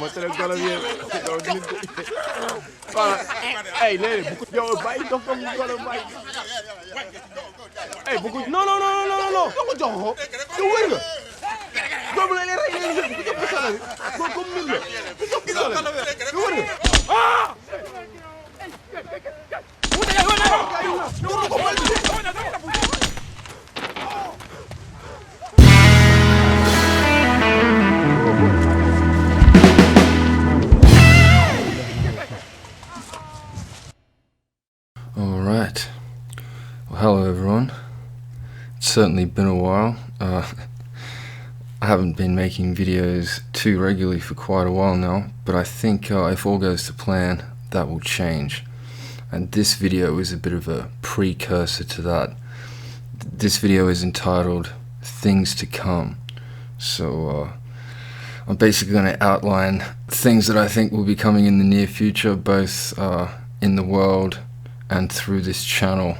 matériel doole bi hey léegi bu ko yow bàyyi dox ko mu doole bàyyi hey bu ko non non non non non ko jox ko yow wér nga doomu la rey léegi bu ko jox sala bi ko comme nit la bu jox sala bi yow wér nga ah Alright, well, hello everyone. It's certainly been a while. I haven't been making videos too regularly for quite a while now, but I think if all goes to plan, that will change. And this video is a bit of a precursor to that. This video is entitled Things to Come. So I'm basically going to outline things that I think will be coming in the near future, both in the world and through this channel.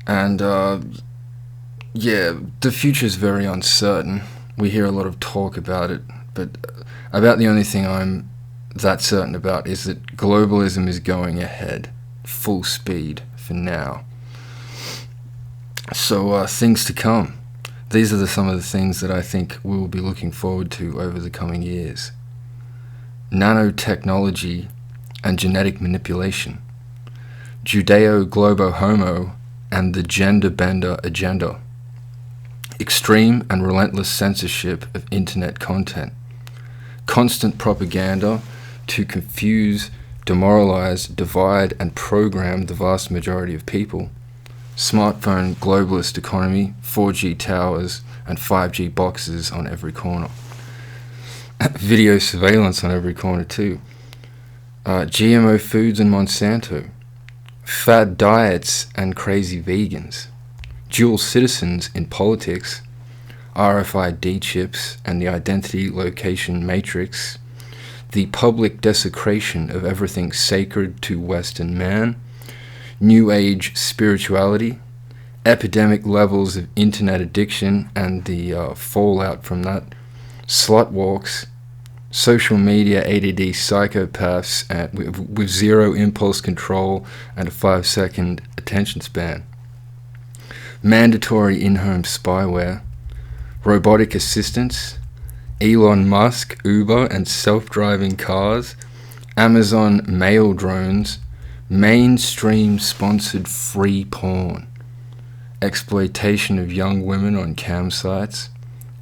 And yeah, the future is very uncertain. We hear a lot of talk about it, but about the only thing I'm that certain about is that globalism is going ahead, full speed for now. So things to come. These are some of the things that I think we will be looking forward to over the coming years. Nanotechnology and genetic manipulation. Judeo-Globo-Homo and the gender bender agenda. Extreme and relentless censorship of internet content. Constant propaganda to confuse, demoralize, divide and program the vast majority of people. Smartphone globalist economy, 4G towers and 5G boxes on every corner. Video surveillance on every corner too. GMO foods and Monsanto. Fad diets and crazy vegans, dual citizens in politics, RFID chips and the identity location matrix, the public desecration of everything sacred to Western man, New Age spirituality, epidemic levels of internet addiction and the fallout from that, slut walks, social media ADD psychopaths with zero impulse control and a 5-second attention span. Mandatory in-home spyware, robotic assistants, Elon Musk, Uber and self-driving cars, Amazon mail drones, mainstream sponsored free porn, exploitation of young women on cam sites,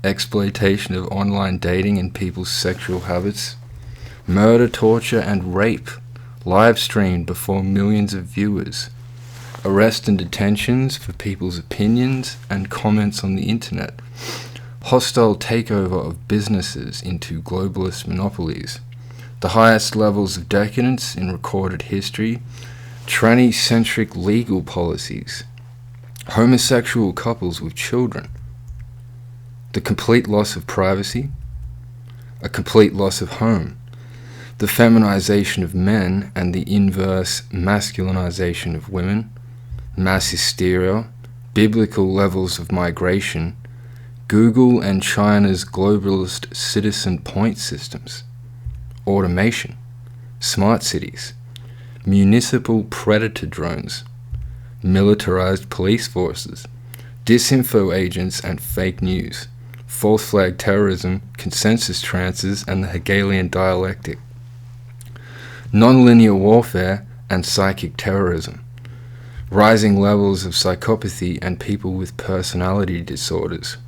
exploitation of online dating and people's sexual habits, murder, torture and rape, live streamed before millions of viewers, arrest and detentions for people's opinions and comments on the internet, hostile takeover of businesses into globalist monopolies, the highest levels of decadence in recorded history, tranny-centric legal policies, homosexual couples with children, the complete loss of privacy, a complete loss of home, the feminization of men and the inverse masculinization of women, mass hysteria, biblical levels of migration, Google and China's globalist citizen point systems, automation, smart cities, municipal predator drones, militarized police forces, disinfo agents and fake news, false flag terrorism, consensus trances, and the Hegelian dialectic. Non-linear warfare and psychic terrorism. Rising levels of psychopathy and people with personality disorders.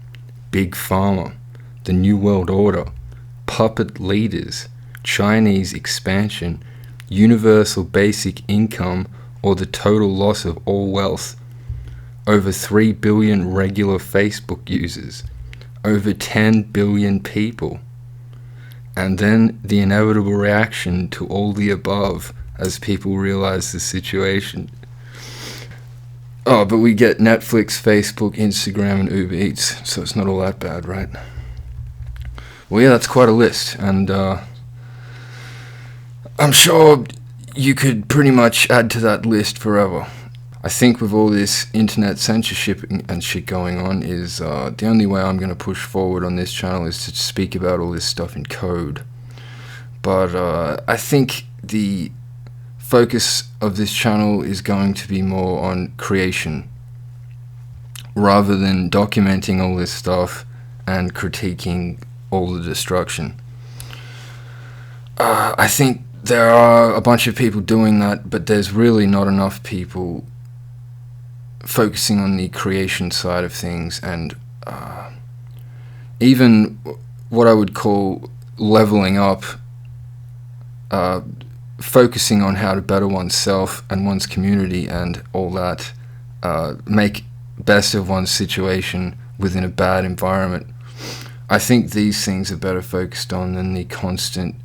Big Pharma. The New World Order. Puppet leaders. Chinese expansion. Universal basic income or the total loss of all wealth. Over 3 billion regular Facebook users. Over 10 billion people. And then the inevitable reaction to all the above as people realize the situation. Oh, but we get Netflix, Facebook, Instagram, and Uber Eats, so it's not all that bad, right? Well, yeah, that's quite a list, and I'm sure you could pretty much add to that list forever. I think with all this internet censorship and shit going on is the only way I'm going to push forward on this channel is to speak about all this stuff in code. But I think the focus of this channel is going to be more on creation, rather than documenting all this stuff and critiquing all the destruction. I think there are a bunch of people doing that, but there's really not enough people focusing on the creation side of things, and even what I would call leveling up, focusing on how to better oneself and one's community and all that, make best of one's situation within a bad environment. I think these things are better focused on than the constant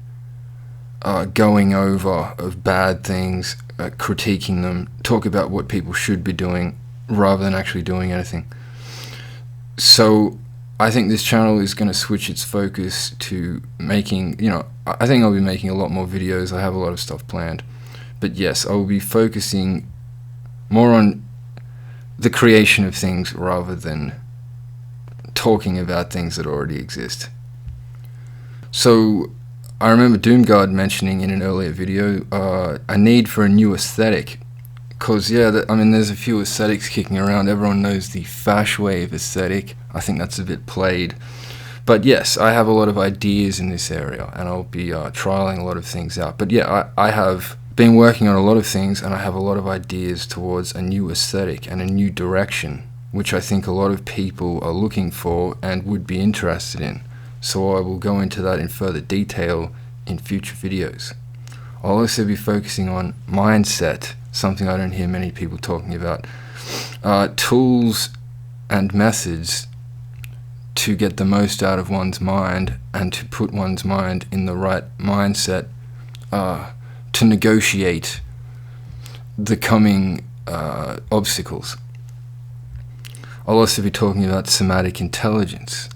going over of bad things, critiquing them, talk about what people should be doing rather than actually doing anything. So I think this channel is going to switch its focus to making, I think I'll be making a lot more videos. I have a lot of stuff planned. But yes, I will be focusing more on the creation of things rather than talking about things that already exist. So I remember Doomguard mentioning in an earlier video a need for a new aesthetic. Because, there's a few aesthetics kicking around. Everyone knows the Fash Wave aesthetic. I think that's a bit played. But yes, I have a lot of ideas in this area, and I'll be trialing a lot of things out. But yeah, I have been working on a lot of things, and I have a lot of ideas towards a new aesthetic and a new direction, which I think a lot of people are looking for and would be interested in. So I will go into that in further detail in future videos. I'll also be focusing on mindset, something I don't hear many people talking about. Tools and methods to get the most out of one's mind and to put one's mind in the right mindset to negotiate the coming obstacles. I'll also be talking about somatic intelligence,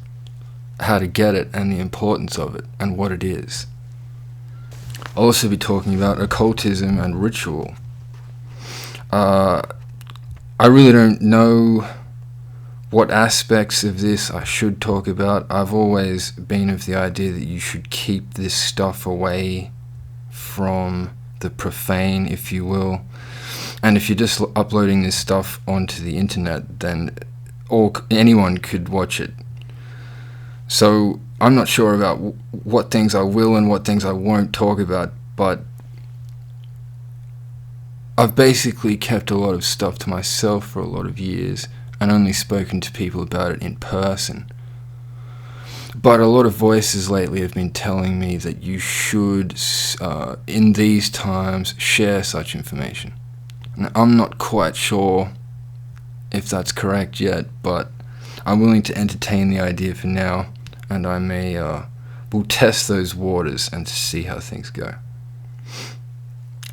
how to get it and the importance of it and what it is. I'll also be talking about occultism and ritual. I really don't know what aspects of this I should talk about. I've always been of the idea that you should keep this stuff away from the profane, if you will. And if you're just uploading this stuff onto the internet, then anyone could watch it. So I'm not sure about what things I will and what things I won't talk about, but I've basically kept a lot of stuff to myself for a lot of years and only spoken to people about it in person. But a lot of voices lately have been telling me that you should, in these times, share such information. Now, I'm not quite sure if that's correct yet, but I'm willing to entertain the idea for now, and I will test those waters and see how things go.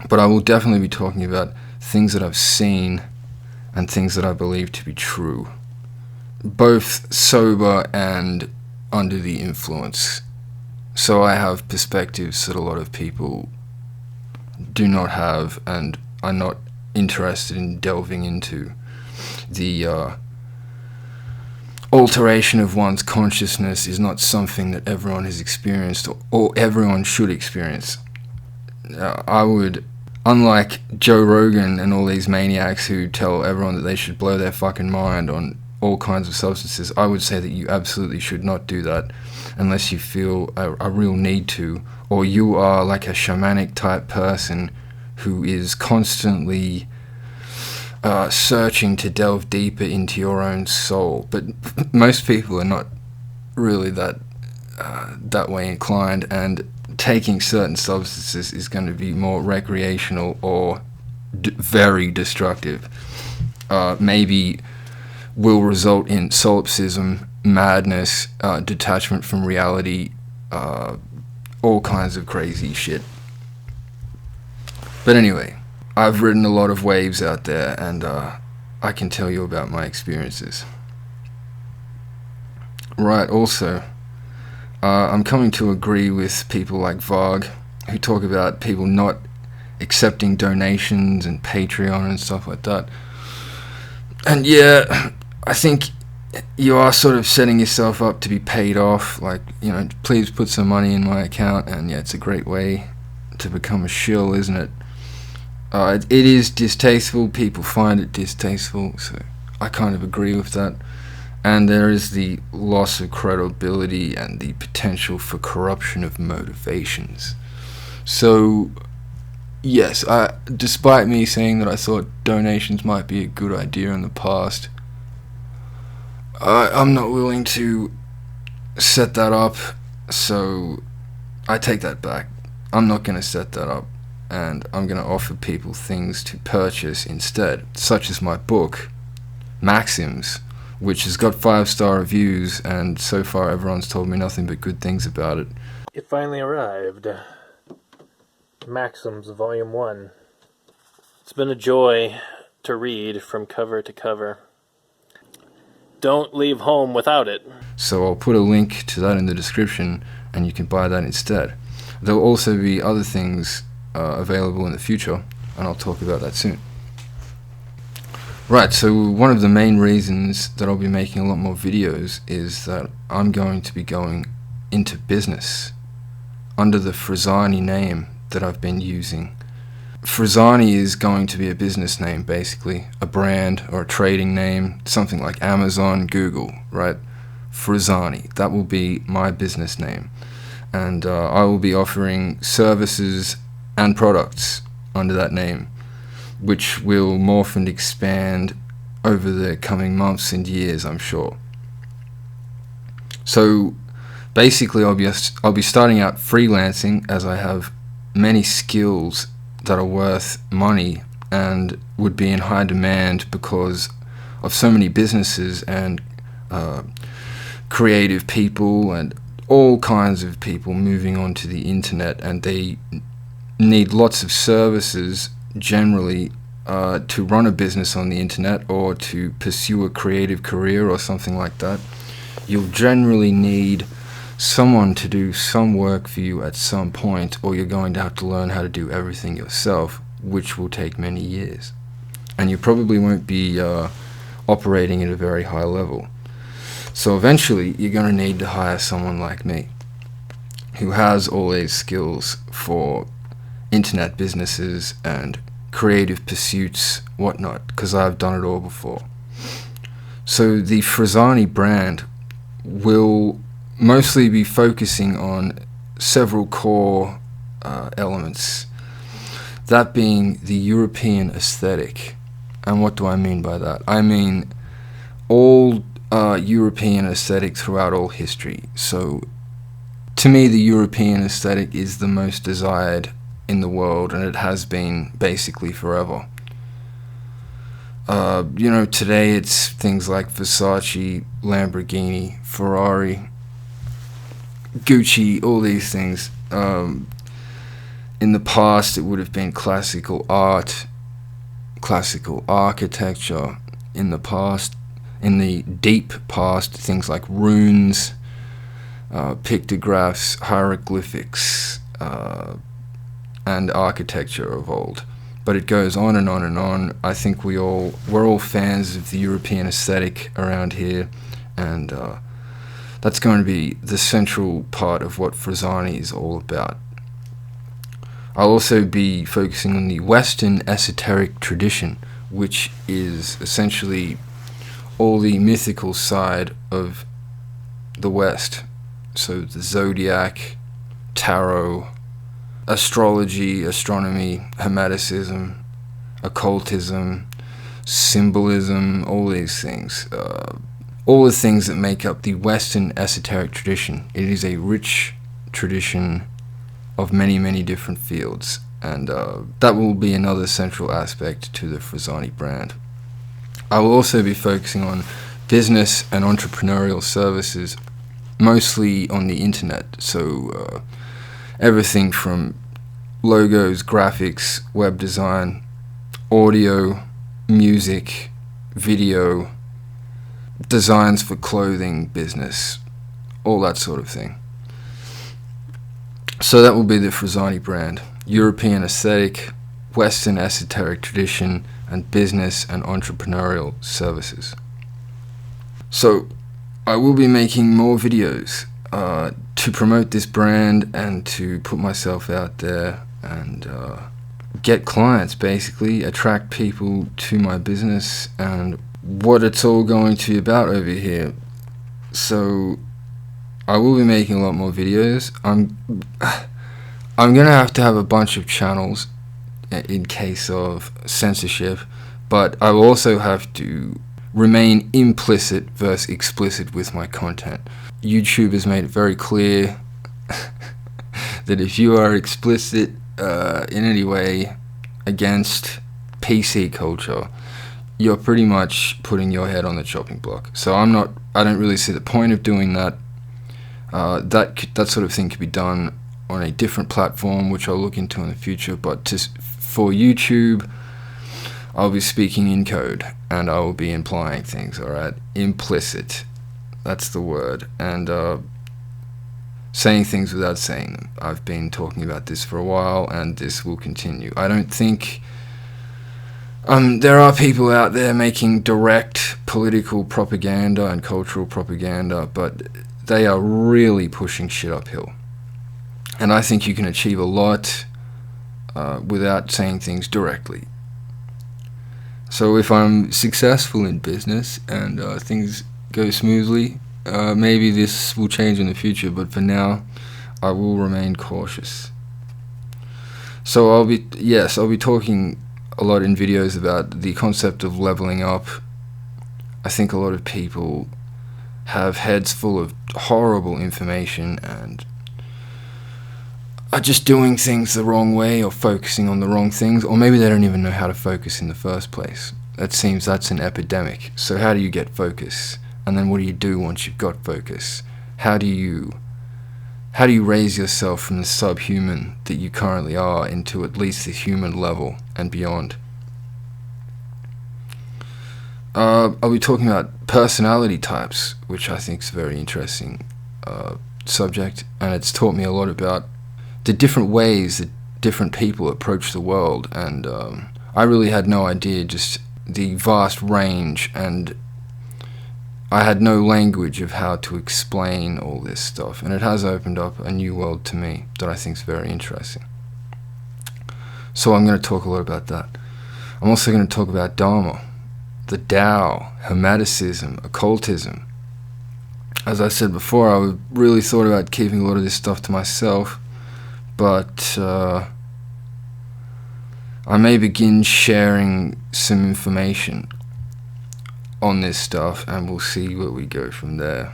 But I will definitely be talking about things that I've seen and things that I believe to be true, both sober and under the influence. So I have perspectives that a lot of people do not have and are not interested in delving into. The alteration of one's consciousness is not something that everyone has experienced or everyone should experience. I would, unlike Joe Rogan and all these maniacs who tell everyone that they should blow their fucking mind on all kinds of substances, I would say that you absolutely should not do that unless you feel a real need to, or you are like a shamanic type person who is constantly searching to delve deeper into your own soul. But most people are not really that way inclined, and taking certain substances is going to be more recreational or very destructive. Maybe will result in solipsism, madness, detachment from reality, all kinds of crazy shit. But anyway, I've ridden a lot of waves out there, and I can tell you about my experiences. Right, also, I'm coming to agree with people like Varg, who talk about people not accepting donations and Patreon and stuff like that. And yeah, I think you are sort of setting yourself up to be paid off. Like, you know, please put some money in my account, and yeah, it's a great way to become a shill, isn't it? It is distasteful. People find it distasteful, so I kind of agree with that. And there is the loss of credibility and the potential for corruption of motivations. So, yes, despite me saying that I thought donations might be a good idea in the past, I'm not willing to set that up, so I take that back. I'm not going to set that up, and I'm going to offer people things to purchase instead, such as my book, Maxims, which has got 5-star reviews, and so far everyone's told me nothing but good things about it. It finally arrived. Maxims, Volume 1. It's been a joy to read from cover to cover. Don't leave home without it. So I'll put a link to that in the description, and you can buy that instead. There'll also be other things available in the future, and I'll talk about that soon. Right, so one of the main reasons that I'll be making a lot more videos is that I'm going to be going into business under the Frazani name that I've been using. Frazani is going to be a business name, basically, a brand or a trading name, something like Amazon, Google, right? Frazani, that will be my business name. And I will be offering services and products under that name, which will morph and expand over the coming months and years, I'm sure. So basically I'll be starting out freelancing, as I have many skills that are worth money and would be in high demand because of so many businesses and creative people and all kinds of people moving onto the internet, and they need lots of services generally to run a business on the internet or to pursue a creative career or something like that. You'll generally need someone to do some work for you at some point, or you're going to have to learn how to do everything yourself, which will take many years. And you probably won't be operating at a very high level. So eventually you're going to need to hire someone like me who has all these skills for internet businesses and creative pursuits, whatnot, because I've done it all before. So the Frazani brand will mostly be focusing on several core elements, that being the European aesthetic. And what do I mean by that? I mean all European aesthetic throughout all history. So to me, the European aesthetic is the most desired in the world, and it has been basically forever. You know, today it's things like Versace, Lamborghini, Ferrari, Gucci, all these things. In the past it would have been classical art, classical architecture. In the past, in the deep past, things like runes, pictographs, hieroglyphics, and architecture of old. But it goes on and on and on. I think we're all fans of the European aesthetic around here, and that's going to be the central part of what Frazani is all about. I'll also be focusing on the Western esoteric tradition, which is essentially all the mythical side of the West. So the zodiac, tarot, astrology, astronomy, hermeticism, occultism, symbolism, all these things. All the things that make up the Western esoteric tradition. It is a rich tradition of many, many different fields, and that will be another central aspect to the Frazani brand. I will also be focusing on business and entrepreneurial services, mostly on the internet, so everything from logos, graphics, web design, audio, music, video, designs for clothing business, all that sort of thing. So that will be the Frazani brand: European aesthetic, Western esoteric tradition, and business and entrepreneurial services. So I will be making more videos to promote this brand and to put myself out there and get clients, basically attract people to my business and what it's all going to be about over here. So I will be making a lot more videos. I'm gonna have to have a bunch of channels in case of censorship, but I will also have to remain implicit versus explicit with my content. YouTube has made it very clear that if you are explicit in any way against PC culture, you're pretty much putting your head on the chopping block. So I don't really see the point of doing that. That sort of thing could be done on a different platform, which I'll look into in the future. But for YouTube, I'll be speaking in code, and I will be implying things, alright? Implicit. That's the word. And saying things without saying them. I've been talking about this for a while, and this will continue. I don't think... there are people out there making direct political propaganda and cultural propaganda, but they are really pushing shit uphill. And I think you can achieve a lot without saying things directly. So if I'm successful in business and things go smoothly, maybe this will change in the future, but for now, I will remain cautious. So I'll be talking a lot in videos about the concept of leveling up. I think a lot of people have heads full of horrible information and are just doing things the wrong way or focusing on the wrong things, or maybe they don't even know how to focus in the first place. It seems that's an epidemic. So how do you get focus? And then what do you do once you've got focus? How do you raise yourself from the subhuman that you currently are into at least the human level and beyond? I'll be talking about personality types, which I think is a very interesting subject, and it's taught me a lot about the different ways that different people approach the world, and I really had no idea just the vast range, and I had no language of how to explain all this stuff, and it has opened up a new world to me that I think is very interesting. So I'm going to talk a lot about that. I'm also going to talk about Dharma, the Tao, Hermeticism, occultism. As I said before, I really thought about keeping a lot of this stuff to myself, but I may begin sharing some information on this stuff, and we'll see where we go from there.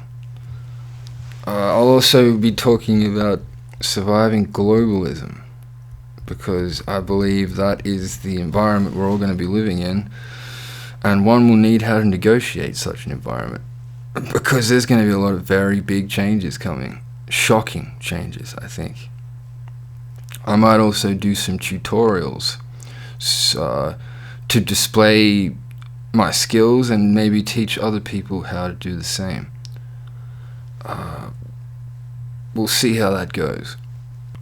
I'll also be talking about surviving globalism, because I believe that is the environment we're all going to be living in, and one will need how to negotiate such an environment, because there's going to be a lot of very big changes coming, shocking changes, I think. I might also do some tutorials to display my skills and maybe teach other people how to do the same. We'll see how that goes.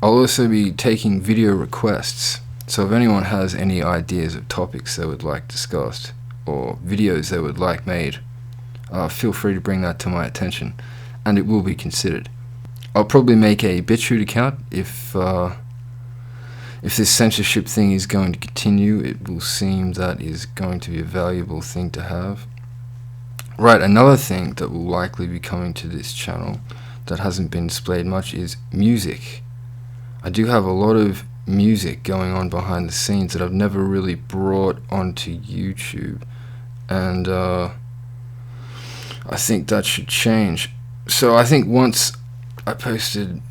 I'll also be taking video requests, so if anyone has any ideas of topics they would like discussed or videos they would like made, feel free to bring that to my attention, and it will be considered. I'll probably make a BitChute account if this censorship thing is going to continue. It will seem that is going to be a valuable thing to have. Right, another thing that will likely be coming to this channel that hasn't been displayed much is music. I do have a lot of music going on behind the scenes that I've never really brought onto YouTube, and I think that should change. So I think once I posted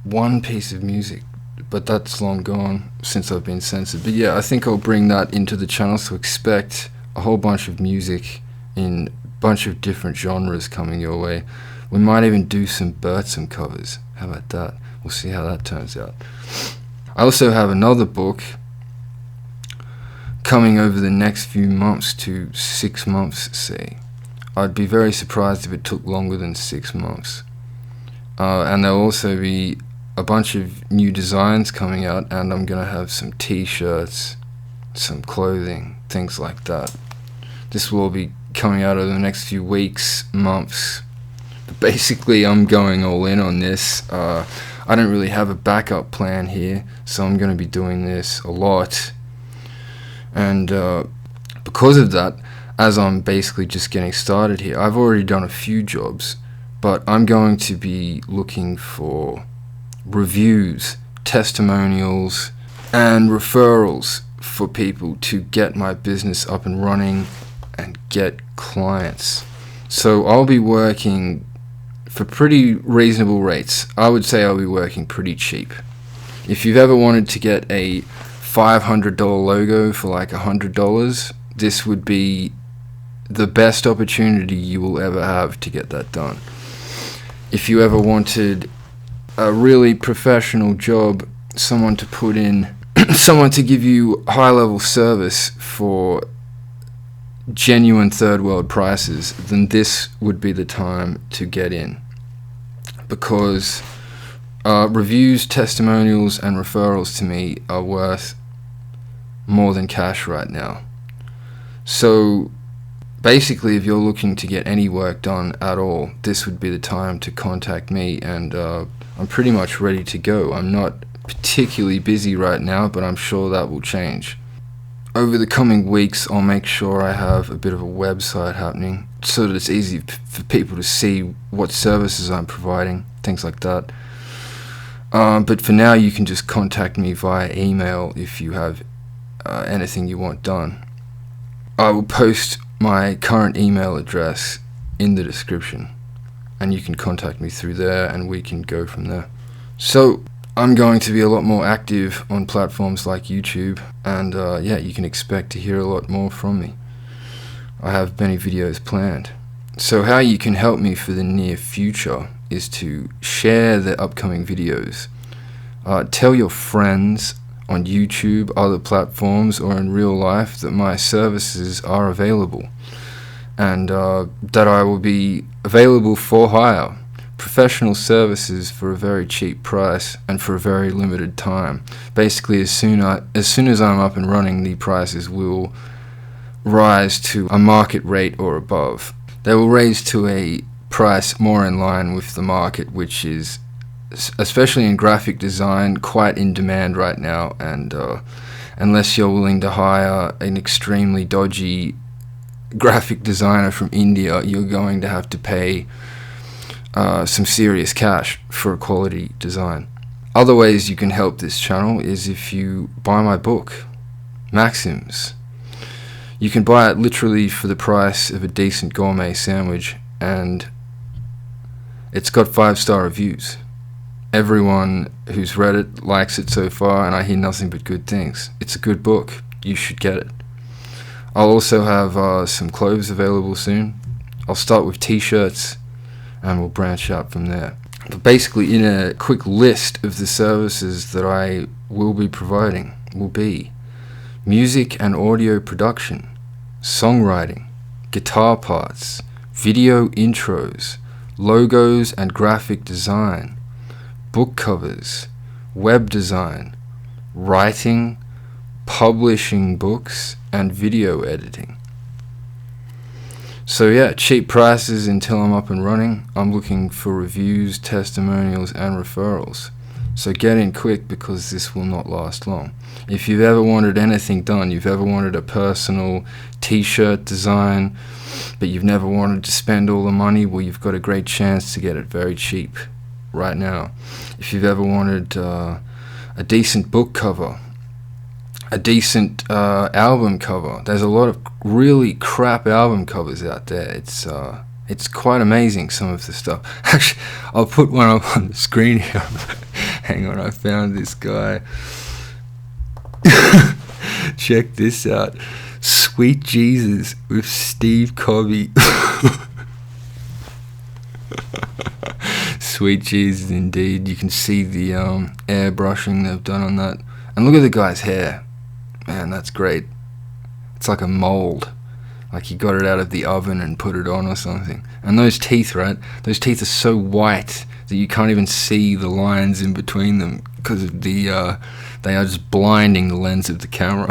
one piece of music, but that's long gone since I've been censored. But yeah, I think I'll bring that into the channel, so expect a whole bunch of music in a bunch of different genres coming your way. We might even do some Bertram covers. How about that? We'll see how that turns out. I also have another book coming over the next few months to 6 months, say. I'd be very surprised if it took longer than 6 months. And there'll also be a bunch of new designs coming out, and I'm gonna have some t-shirts, some clothing, things like that. This will all be coming out over the next few weeks, months. But basically, I'm going all in on this. I don't really have a backup plan here, so I'm going to be doing this a lot. And because of that, as I'm basically just getting started here, I've already done a few jobs, but I'm going to be looking for reviews, testimonials, and referrals for people to get my business up and running and get clients. So I'll be working for pretty reasonable rates. I would say I'll be working pretty cheap. If you've ever wanted to get a $500 logo for like $100, this would be the best opportunity you will ever have to get that done. If you ever wanted a really professional job, someone to put in, someone to give you high-level service for genuine third world prices, then this would be the time to get in. Because reviews, testimonials, and referrals to me are worth more than cash right now. So basically, if you're looking to get any work done at all, this would be the time to contact me, and I'm pretty much ready to go. I'm not particularly busy right now, but I'm sure that will change. Over the coming weeks, I'll make sure I have a bit of a website happening so that it's easy for people to see what services I'm providing, things like that. But for now, you can just contact me via email if you have anything you want done. I will post my current email address in the description, and you can contact me through there, and we can go from there. So I'm going to be a lot more active on platforms like YouTube, and yeah, you can expect to hear a lot more from me. I have many videos planned. So how you can help me for the near future is to share the upcoming videos. Tell your friends on YouTube, other platforms, or in real life that my services are available, and that I will be available for hire. Professional services for a very cheap price and for a very limited time. Basically, as soon as I'm up and running, the prices will rise to a market rate or above. They will raise to a price more in line with the market, which is, especially in graphic design, quite in demand right now, and unless you're willing to hire an extremely dodgy graphic designer from India, you're going to have to pay some serious cash for a quality design. Other ways you can help this channel is if you buy my book, Maxims. You can buy it literally for the price of a decent gourmet sandwich, and it's got 5-star reviews. Everyone who's read it likes it so far, and I hear nothing but good things. It's a good book. You should get it. I'll also have some clothes available soon. I'll start with t-shirts, and we'll branch out from there. But basically, in a quick list of the services that I will be providing will be music and audio production, songwriting, guitar parts, video intros, logos and graphic design, book covers, web design, writing, publishing books, and video editing. So yeah, cheap prices until I'm up and running. I'm looking for reviews, testimonials, and referrals. So get in quick, because this will not last long. If you've ever wanted anything done, you've ever wanted a personal t-shirt design, but you've never wanted to spend all the money, well, you've got a great chance to get it very cheap right now. If you've ever wanted a decent book cover, a decent album cover, there's a lot of really crap album covers out there. It's quite amazing, some of the stuff. Actually, I'll put one up on the screen here. Hang on, I found this guy. Check this out. Sweet Jesus with Steve Covey. Sweet Jesus indeed. You can see the airbrushing they've done on that. And look at the guy's hair. Man, that's great. It's like a mold. Like he got it out of the oven and put it on or something. And those teeth, right? Those teeth are so white that you can't even see the lines in between them, because of the they are just blinding the lens of the camera.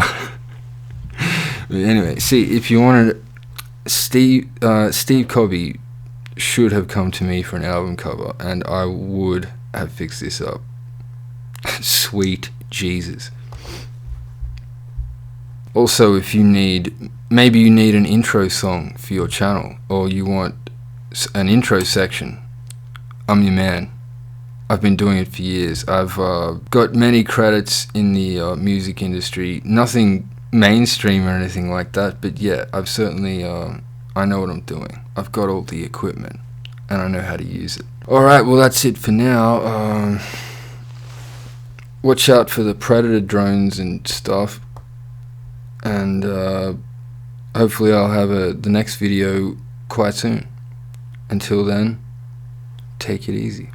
But anyway, see, if you wanted Steve Cobby should have come to me for an album cover, and I would have fixed this up. Sweet Jesus. Also, if maybe you need an intro song for your channel, or you want an intro section, I'm your man. I've been doing it for years. I've got many credits in the music industry. Nothing mainstream or anything like that, but yeah, I've certainly, I know what I'm doing. I've got all the equipment, and I know how to use it. Alright, well that's it for now. Watch out for the Predator drones and stuff, and hopefully I'll have the next video quite soon. Until then, take it easy.